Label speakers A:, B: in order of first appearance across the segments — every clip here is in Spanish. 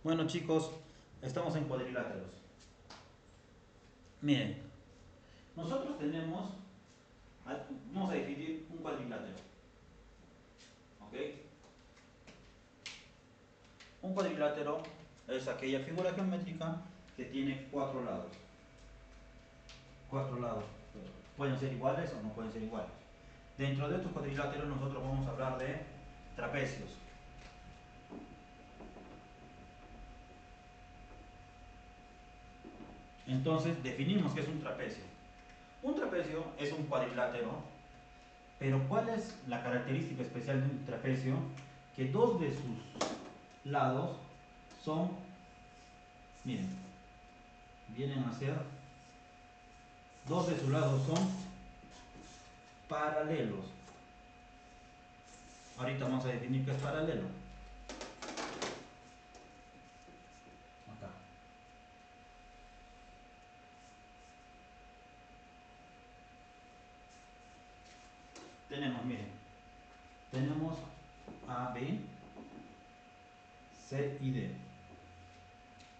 A: Bueno chicos, estamos en cuadriláteros. Miren, nosotros tenemos, vamos a definir un cuadrilátero, ¿ok? Un cuadrilátero es aquella figura geométrica que tiene cuatro lados. Cuatro lados. Pueden ser iguales o no pueden ser iguales. Dentro de estos cuadriláteros nosotros vamos a hablar de trapecios. Entonces definimos qué es un trapecio. Un trapecio es un cuadrilátero, pero ¿cuál es la característica especial de un trapecio? Que dos de sus lados son, miren, vienen a ser, dos de sus lados son paralelos. Ahorita vamos a definir qué es paralelo. Acá. Tenemos, miren, tenemos A, B, C y D.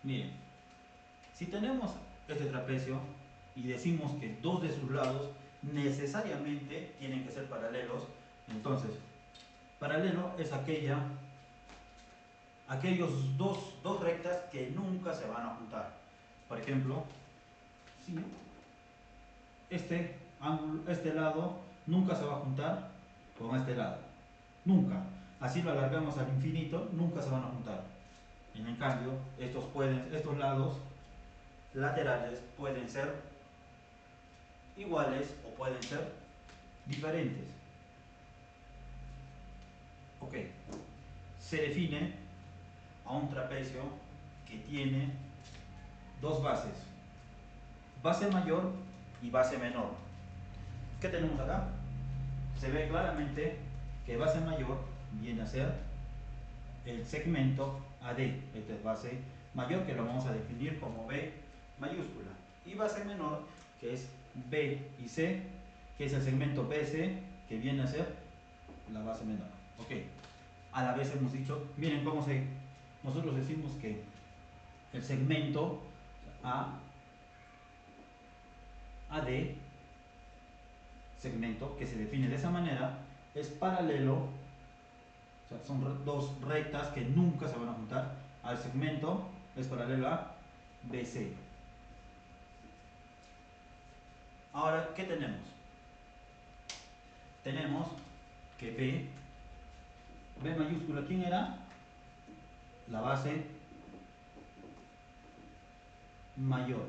A: Miren, si tenemos este trapecio y decimos que dos de sus lados necesariamente tienen que ser paralelos, entonces, paralelo es aquellos dos rectas que nunca se van a juntar. Por ejemplo, si este lado nunca se va a juntar con este lado. Nunca. Así lo alargamos al infinito, nunca se van a juntar. En cambio, estos lados laterales pueden ser iguales o pueden ser diferentes. Ok. Se define a un trapecio que tiene dos bases. Base mayor y base menor. ¿Qué tenemos acá? Se ve claramente que base mayor viene a ser el segmento AD. Esta es base mayor, que lo vamos a definir como B mayúscula. Y base menor, que es B y C, que es el segmento BC, que viene a ser la base menor. Ok. A la vez hemos dicho, miren nosotros decimos que el segmento AD, segmento que se define de esa manera, es paralelo, o sea, son dos rectas que nunca se van a juntar, al segmento es paralelo a BC. Ahora, ¿qué tenemos? Tenemos que B mayúscula, ¿quién era? La base mayor.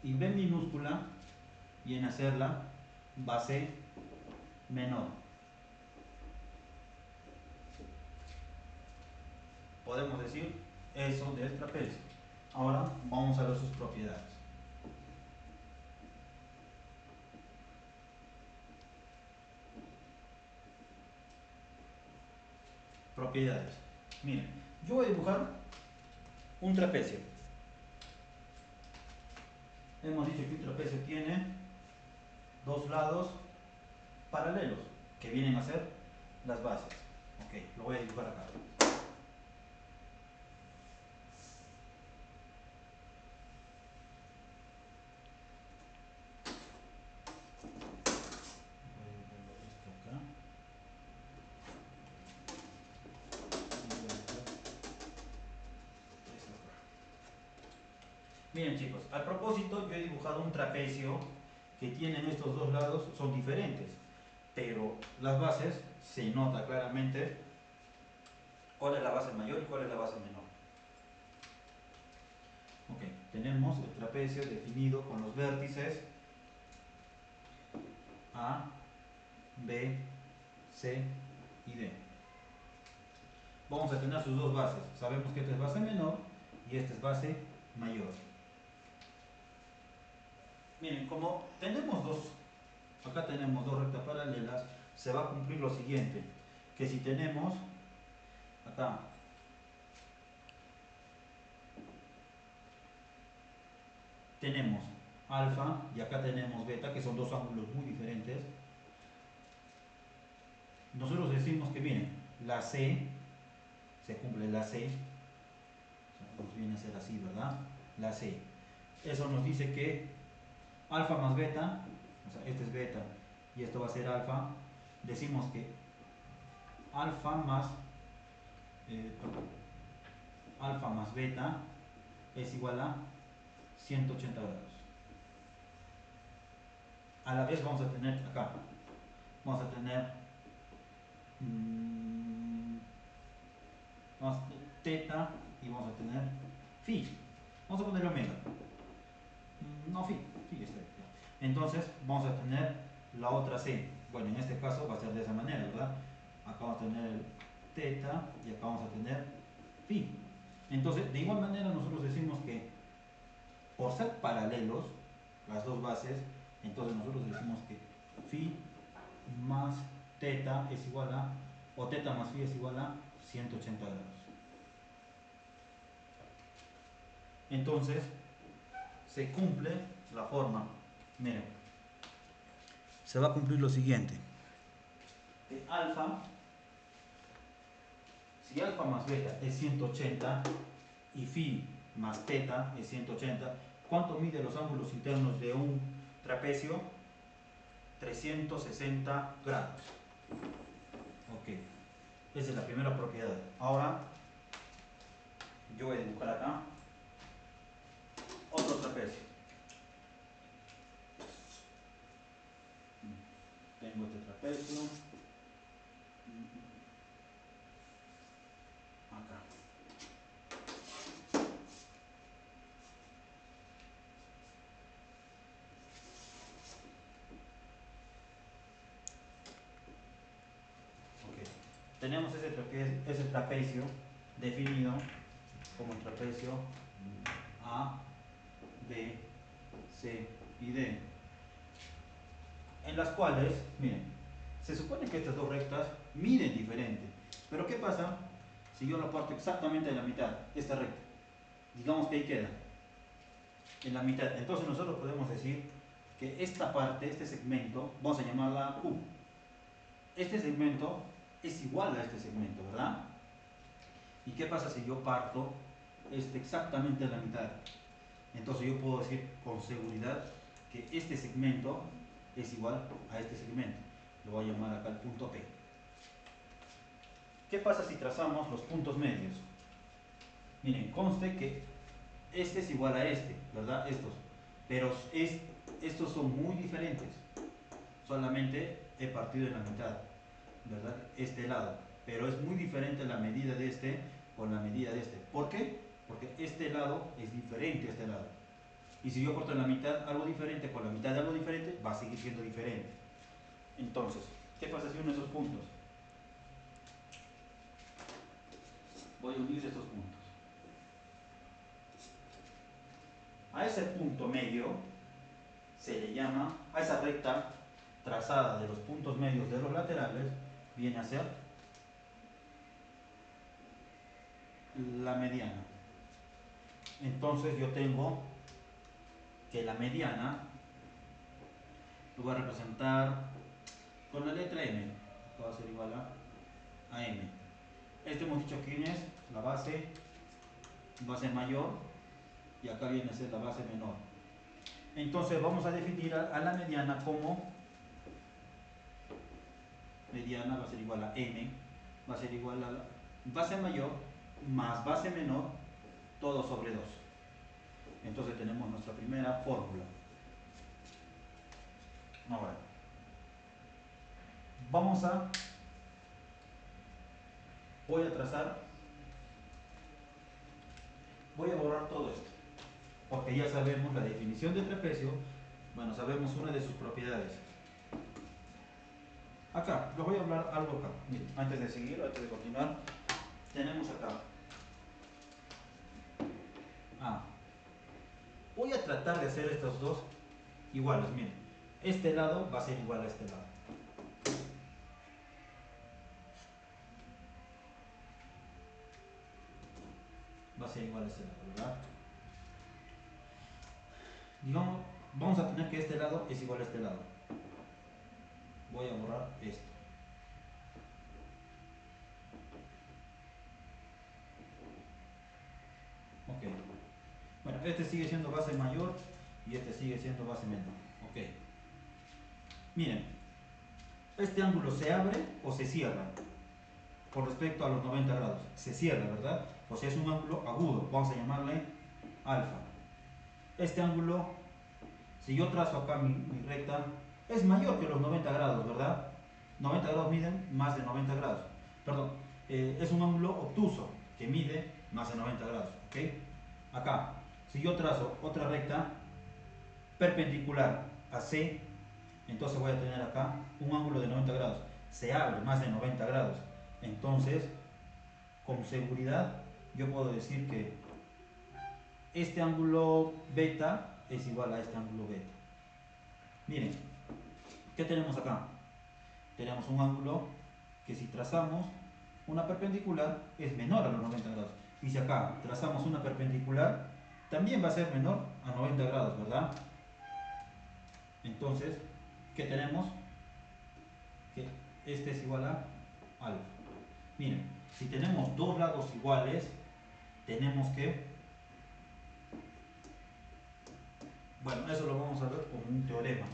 A: Y B minúscula viene a ser la base menor. Podemos decir eso del trapecio. Ahora vamos a ver sus propiedades. Propiedades. Miren, yo voy a dibujar un trapecio. Hemos dicho que un trapecio tiene dos lados paralelos, que vienen a ser las bases. Ok, lo voy a dibujar acá. Voy a dibujarlo esto acá. Y voy a dibujar esto acá. Miren chicos, a propósito yo he dibujado un trapecio que tienen estos dos lados, son diferentes, pero las bases se nota claramente cuál es la base mayor y cuál es la base menor. Ok, tenemos el trapecio definido con los vértices A, B, C y D. Vamos a tener sus dos bases. Sabemos que esta es base menor y esta es base mayor. Miren, como acá tenemos dos rectas paralelas, se va a cumplir lo siguiente, que si tenemos acá tenemos alfa y acá tenemos beta, que son dos ángulos muy diferentes, nosotros decimos que, miren, la C se cumple la C, nos viene a ser así, ¿verdad? La C. Eso nos dice que alfa más beta, o sea, este es beta y esto va a ser alfa, decimos que alfa más beta es igual a 180 grados. A la vez vamos a tener acá, vamos a tener teta y vamos a tener phi. Vamos a poner omega. No, phi está ahí. Entonces vamos a tener la otra c. Bueno, en este caso va a ser de esa manera, ¿verdad? Acá vamos a tener teta y acá vamos a tener phi. Entonces, de igual manera nosotros decimos que por ser paralelos, las dos bases, entonces nosotros decimos que phi más teta es igual a, o teta más phi es igual a 180 grados. Entonces, se cumple la forma. Miren, se va a cumplir lo siguiente. Que alfa, si alfa más beta es 180 y phi más teta es 180, ¿cuánto mide los ángulos internos de un trapecio? 360 grados. Ok, esa es la primera propiedad. Ahora, yo voy a dibujar acá otro trapecio. Tengo este trapecio. Acá. Ok. Tenemos ese trapecio definido como el trapecio A, B, C y D, en las cuales, miren, se supone que estas dos rectas miden diferente, pero ¿qué pasa si yo lo parto exactamente en la mitad, esta recta? Digamos que ahí queda, en la mitad. Entonces nosotros podemos decir que esta parte, este segmento, vamos a llamarla Q. Este segmento es igual a este segmento, ¿verdad? ¿Y qué pasa si yo parto exactamente en la mitad? Entonces yo puedo decir con seguridad que este segmento es igual a este segmento. Lo voy a llamar acá el punto P. ¿Qué pasa si trazamos los puntos medios? Miren, conste que este es igual a este, ¿verdad? Pero estos son muy diferentes. Solamente he partido en la mitad, ¿verdad? Este lado. Pero es muy diferente la medida de este con la medida de este. ¿Por qué? Porque este lado es diferente a este lado. Y si yo corto en la mitad algo diferente con la mitad de algo diferente, va a seguir siendo diferente. Entonces, ¿qué pasa si uno de esos puntos? Voy a unir estos puntos. A ese punto medio se le llama, a esa recta trazada de los puntos medios de los laterales, viene a ser la mediana. Entonces yo tengo que la mediana lo voy a representar con la letra M, que va a ser igual a M. Este hemos dicho quién es, la base mayor, y acá viene a ser la base menor. Entonces vamos a definir a la mediana como mediana va a ser igual a M, va a ser igual a la base mayor más base menor, todo sobre 2. Entonces tenemos nuestra primera fórmula. Ahora, voy a trazar, voy a borrar todo esto, porque ya sabemos la definición de trapecio, bueno, sabemos una de sus propiedades. Acá, les voy a hablar algo acá. Miren, antes de seguir, antes de continuar, tenemos acá. Voy a tratar de hacer estos dos iguales. Miren, este lado va a ser igual a este lado. Va a ser igual a este lado, ¿verdad? Digamos, vamos a tener que este lado es igual a este lado. Voy a borrar esto. Bueno, este sigue siendo base mayor y este sigue siendo base menor. Ok. Miren, este ángulo se abre o se cierra con respecto a los 90 grados. Se cierra, ¿verdad? O sea, es un ángulo agudo. Vamos a llamarle alfa. Este ángulo, si yo trazo acá mi recta, es mayor que los 90 grados, ¿verdad? 90 grados miden más de 90 grados. Perdón, es un ángulo obtuso que mide más de 90 grados. ¿Ok? Acá, si yo trazo otra recta perpendicular a C, entonces voy a tener acá un ángulo de 90 grados. Se abre más de 90 grados. Entonces, con seguridad, yo puedo decir que este ángulo beta es igual a este ángulo beta. Miren, ¿qué tenemos acá? Tenemos un ángulo que si trazamos una perpendicular es menor a los 90 grados. Y si acá trazamos una perpendicular, también va a ser menor a 90 grados, ¿verdad? Entonces, ¿qué tenemos? Que este es igual a alfa. Miren, si tenemos dos lados iguales, tenemos que... Bueno, eso lo vamos a ver con un teorema.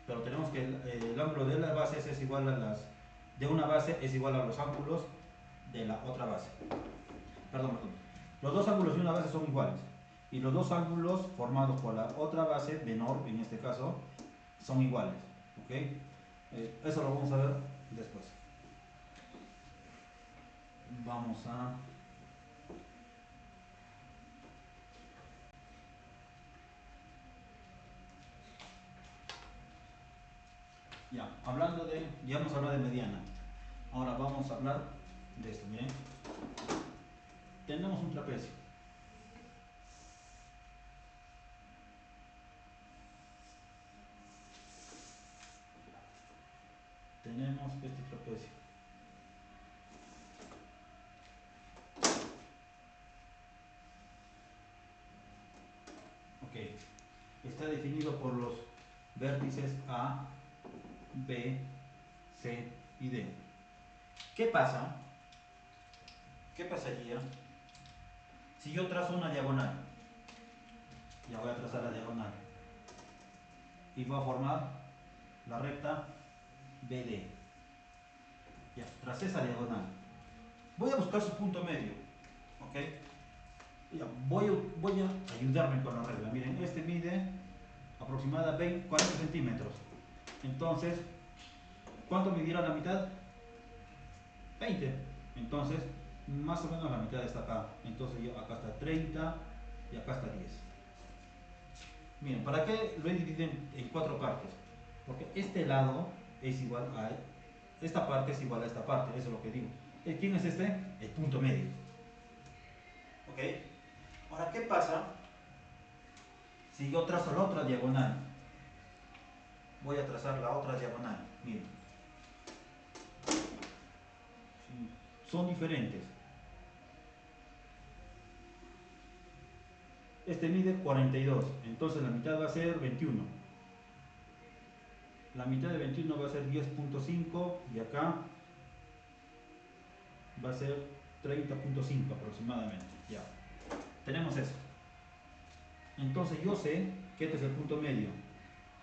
A: Pero tenemos que el ángulo de las bases es igual a las... De una base es igual a los ángulos de la otra base. Perdón. Los dos ángulos de una base son iguales. Y los dos ángulos formados por la otra base, menor en este caso, son iguales. ¿Ok? Eso lo vamos a ver después. Vamos a... Ya, hablando de... Ya hemos hablado de mediana. Ahora vamos a hablar de esto. Miren. Tenemos un trapecio. Tenemos este trapecio. Ok. Está definido por los vértices A, B, C y D. ¿Qué pasa? ¿Qué pasaría si yo trazo una diagonal? Ya voy a trazar la diagonal. Y voy a formar la recta BD. Ya, tracé esa diagonal. Voy a buscar su punto medio. ¿Ok? Ya, voy a ayudarme con la regla. Miren, este mide aproximadamente 40 centímetros. Entonces, ¿cuánto medirá la mitad? 20. Entonces, más o menos la mitad está acá. Entonces, acá está 30 y acá está 10. Miren, ¿para qué lo he dividido en cuatro partes? Porque este lado es igual a... Esta parte es igual a esta parte, eso es lo que digo. ¿Quién es este? El punto medio. ¿Ok? Ahora, ¿qué pasa si yo trazo la otra diagonal? Voy a trazar la otra diagonal. Miren. Son diferentes. Este mide 42, entonces la mitad va a ser 21. La mitad de 21 va a ser 10.5 y acá va a ser 30.5 aproximadamente. Ya, tenemos eso. Entonces yo sé que este es el punto medio.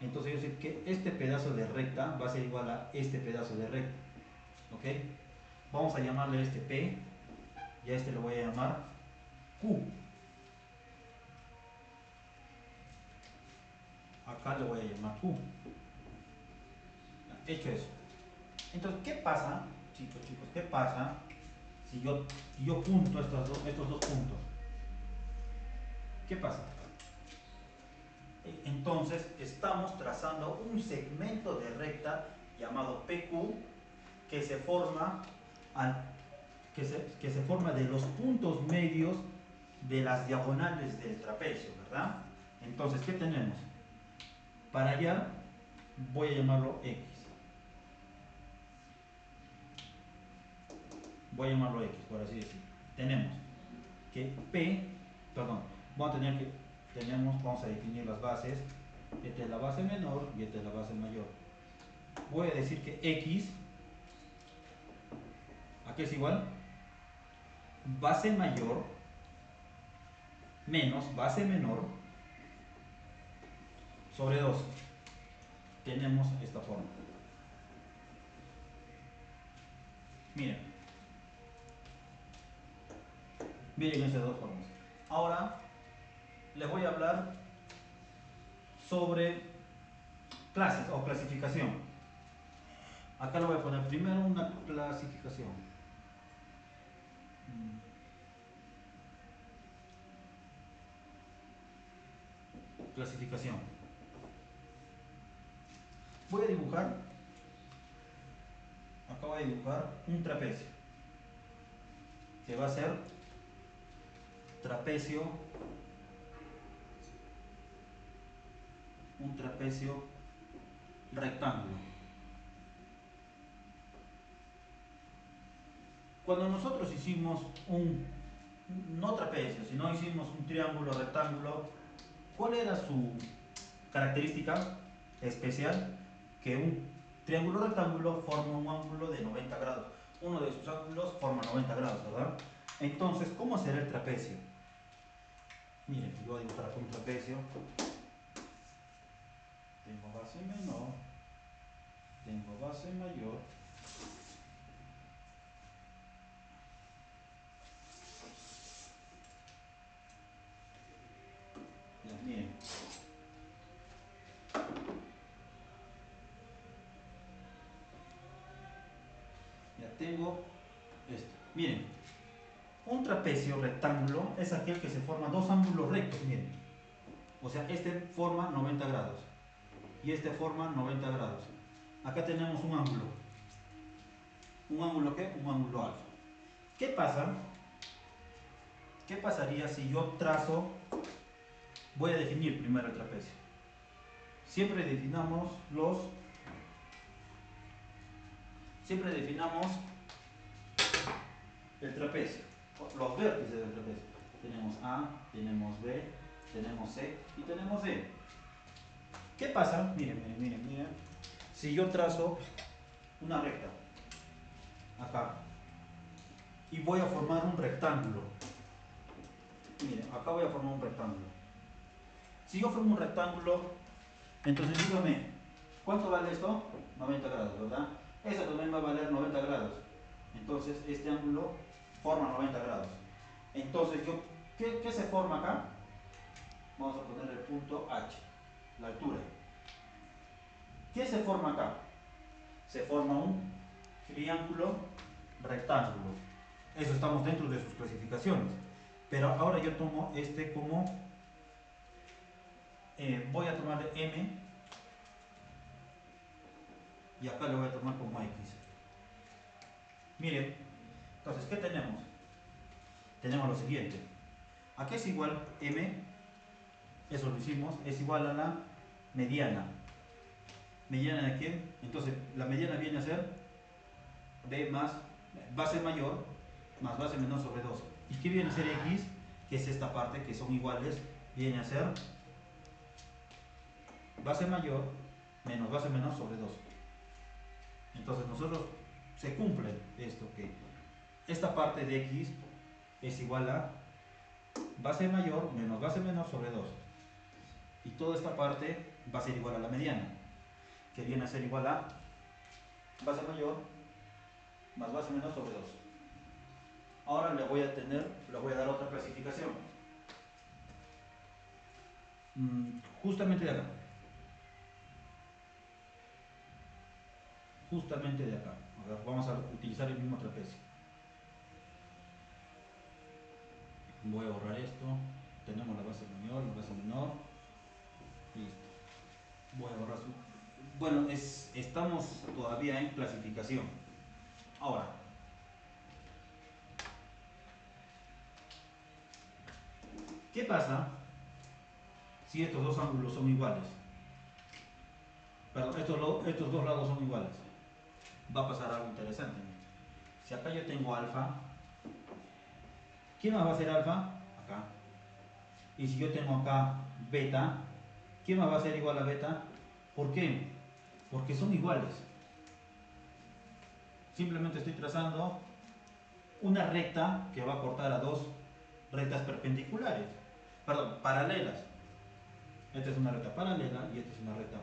A: Entonces yo sé que este pedazo de recta va a ser igual a este pedazo de recta. ¿Ok? Vamos a llamarle este P y a este lo voy a llamar Q. Acá le voy a llamar Q. Hecho eso. Entonces, ¿qué pasa, chicos? ¿Qué pasa si yo junto estos dos puntos? ¿Qué pasa? Entonces, estamos trazando un segmento de recta llamado PQ que se forma, que se forma de los puntos medios de las diagonales del trapecio, ¿verdad? Entonces, ¿qué tenemos? Para allá voy a llamarlo X. Voy a llamarlo X, por así decirlo. Tenemos que vamos a definir las bases. Esta es la base menor y esta es la base mayor. Voy a decir que X, ¿a qué es igual? base mayor menos base menor sobre 2. Tenemos esta forma. Miren. Miren esas dos formas. Ahora les voy a hablar sobre clases o clasificación. Acá le voy a poner primero una clasificación. Clasificación. Voy a dibujar, acá voy a dibujar un trapecio, que va a ser trapecio, un trapecio rectángulo. Cuando nosotros hicimos no trapecio, sino hicimos un triángulo rectángulo, ¿cuál era su característica especial? Que un triángulo rectángulo forma un ángulo de 90 grados. Uno de sus ángulos forma 90 grados, ¿verdad? Entonces, ¿cómo será el trapecio? Miren, yo voy a dibujar acá un trapecio. Tengo base menor, tengo base mayor. Ya, miren. Ya tengo esto. Miren, un trapecio rectángulo es aquel que se forma dos ángulos rectos, miren. O sea, este forma 90 grados y este forma 90 grados. Acá tenemos un ángulo. ¿Un ángulo qué? Un ángulo alfa. ¿Qué pasa? ¿Qué pasaría si yo trazo? Voy a definir primero el trapecio. Siempre definamos el trapecio, los vértices del trapecio. Tenemos A, tenemos B, tenemos C y tenemos D. ¿Qué pasa? Miren, miren, miren, miren. Si yo trazo una recta acá y voy a formar un rectángulo. Miren, acá voy a formar un rectángulo. Si yo formo un rectángulo, entonces dígame, ¿cuánto vale esto? 90 grados, ¿verdad? Eso también va a valer 90 grados. Entonces este ángulo forma 90 grados. Entonces ¿qué se forma acá? Vamos a poner el punto H, la altura. ¿Qué se forma acá? Se forma un triángulo rectángulo. Eso estamos dentro de sus clasificaciones. Pero ahora yo tomo este como, voy a tomarle M y acá lo voy a tomar como X. Miren, entonces, ¿qué tenemos? Tenemos lo siguiente. Aquí es igual M, eso lo hicimos, es igual a la mediana. ¿Mediana de quién? Entonces, la mediana viene a ser B más base mayor más base menor sobre 2. ¿Y qué viene a ser X? Que es esta parte, que son iguales, viene a ser base mayor menos base menor sobre 2. Entonces, nosotros se cumple esto, que esta parte de X es igual a base mayor menos base menor sobre 2. Y toda esta parte va a ser igual a la mediana, que viene a ser igual a base mayor más base menor sobre 2. Ahora le voy a dar otra clasificación. Justamente de acá. Justamente de acá. A ver, vamos a utilizar el mismo trapecio. Voy a borrar esto. Tenemos la base mayor, la base menor. Listo. Voy a borrar su... Bueno, estamos todavía en clasificación. Ahora, ¿qué pasa si estos dos ángulos son iguales? Perdón, estos dos lados son iguales. Va a pasar algo interesante. Si acá yo tengo alfa, ¿quién más va a ser alfa? Acá. Y si yo tengo acá beta, ¿quién más va a ser igual a beta? ¿Por qué? Porque son iguales. Simplemente estoy trazando una recta que va a cortar a dos rectas perpendiculares, perdón, paralelas. Esta es una recta paralela y esta es una recta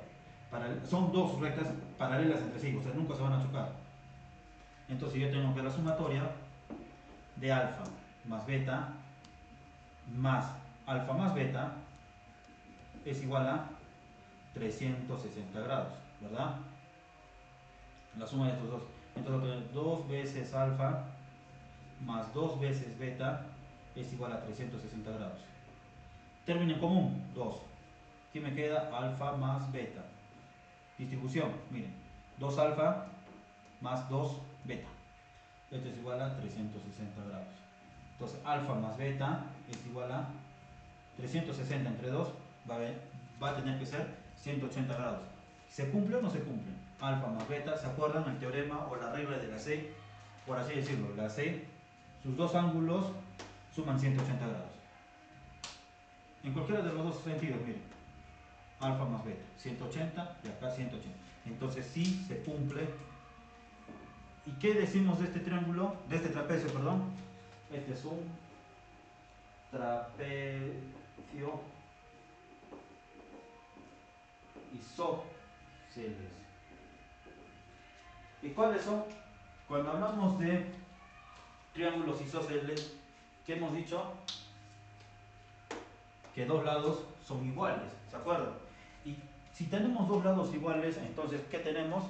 A: paralela. Son dos rectas paralelas entre sí, o sea, nunca se van a chocar. Entonces yo tengo que la sumatoria de alfa más beta más alfa más beta es igual a 360 grados, ¿verdad? La suma de estos dos. Entonces voy a tener 2 veces alfa más 2 veces beta es igual a 360 grados. Término en común, 2. ¿Qué me queda? Alfa más beta. Distribución, miren, 2 alfa más 2 beta. Esto es igual a 360 grados. Entonces, alfa más beta es igual a 360 entre 2, va a tener que ser 180 grados. ¿Se cumple o no se cumple? Alfa más beta, ¿se acuerdan el teorema o la regla de la C? Por así decirlo, la C, sus dos ángulos suman 180 grados. En cualquiera de los dos sentidos, miren. Alfa más beta, 180 y acá 180. Entonces sí se cumple. ¿Y qué decimos de este triángulo? De este trapecio, perdón. Este es un trapecio isósceles. ¿Y cuáles son? Cuando hablamos de triángulos isósceles, ¿qué hemos dicho? Que dos lados son iguales, ¿se acuerdan? Y si tenemos dos lados iguales, entonces, ¿qué tenemos?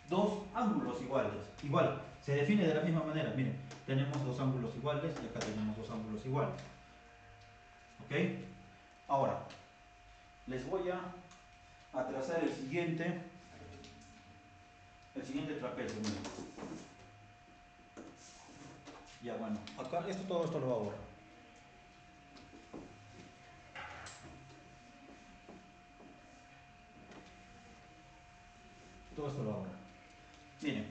A: Dos ángulos iguales. Igual, se define de la misma manera. Miren, tenemos dos ángulos iguales y acá tenemos dos ángulos iguales. ¿Ok? Ahora, les voy a trazar el siguiente trapecio. Miren. Ya bueno, acá todo esto lo va a borrar. Todo esto lo va a borrar. Miren,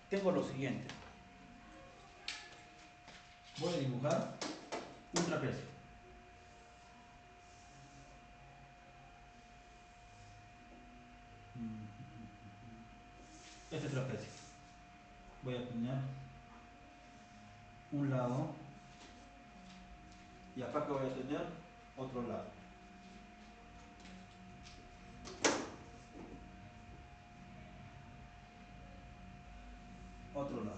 A: tengo lo siguiente. Voy a dibujar un trapecio. Este trapecio. Voy a poner un lado y acá que voy a tener otro lado. Otro lado.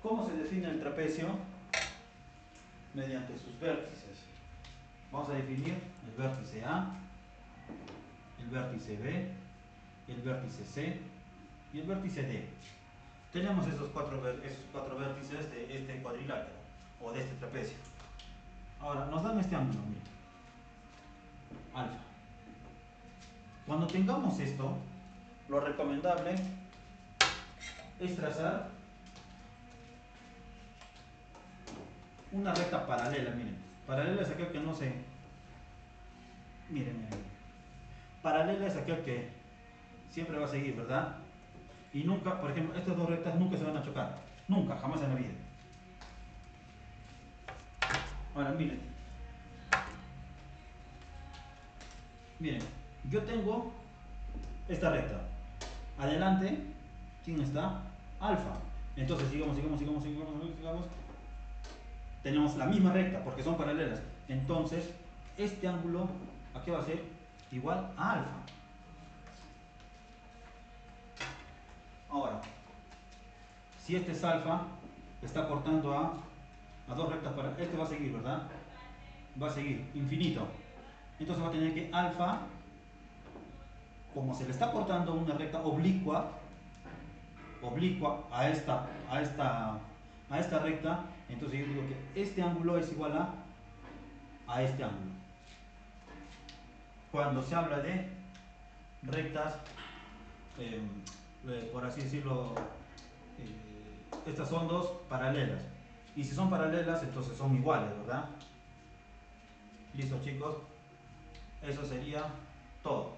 A: ¿Cómo se define el trapecio? Mediante sus vértices. Vamos a definir el vértice A, el vértice B, el vértice C y el vértice D. Tenemos esos cuatro vértices de este cuadrilátero o de este trapecio. Ahora, nos dan este ángulo, miren, alfa. Cuando tengamos esto, lo recomendable es trazar una recta paralela, miren. Paralela es aquel que no se... Miren. Paralela es aquel que siempre va a seguir, ¿verdad? Y nunca, por ejemplo, estas dos rectas nunca se van a chocar. Nunca, jamás en la vida. Ahora, miren. Miren, yo tengo esta recta. Adelante, ¿quién está? Alfa. Entonces, sigamos. Tenemos la misma recta porque son paralelas. Entonces, este ángulo, ¿a qué va a ser? Igual a alfa. Ahora, si este es alfa, está cortando a dos rectas para... Este va a seguir, ¿verdad? Va a seguir, infinito. Entonces va a tener que alfa, como se le está cortando una recta oblicua a esta recta, entonces yo digo que este ángulo es igual a este ángulo. Cuando se habla de rectas, por así decirlo, estas son dos paralelas. Y si son paralelas, entonces son iguales, ¿verdad? Listo, chicos. Eso sería todo.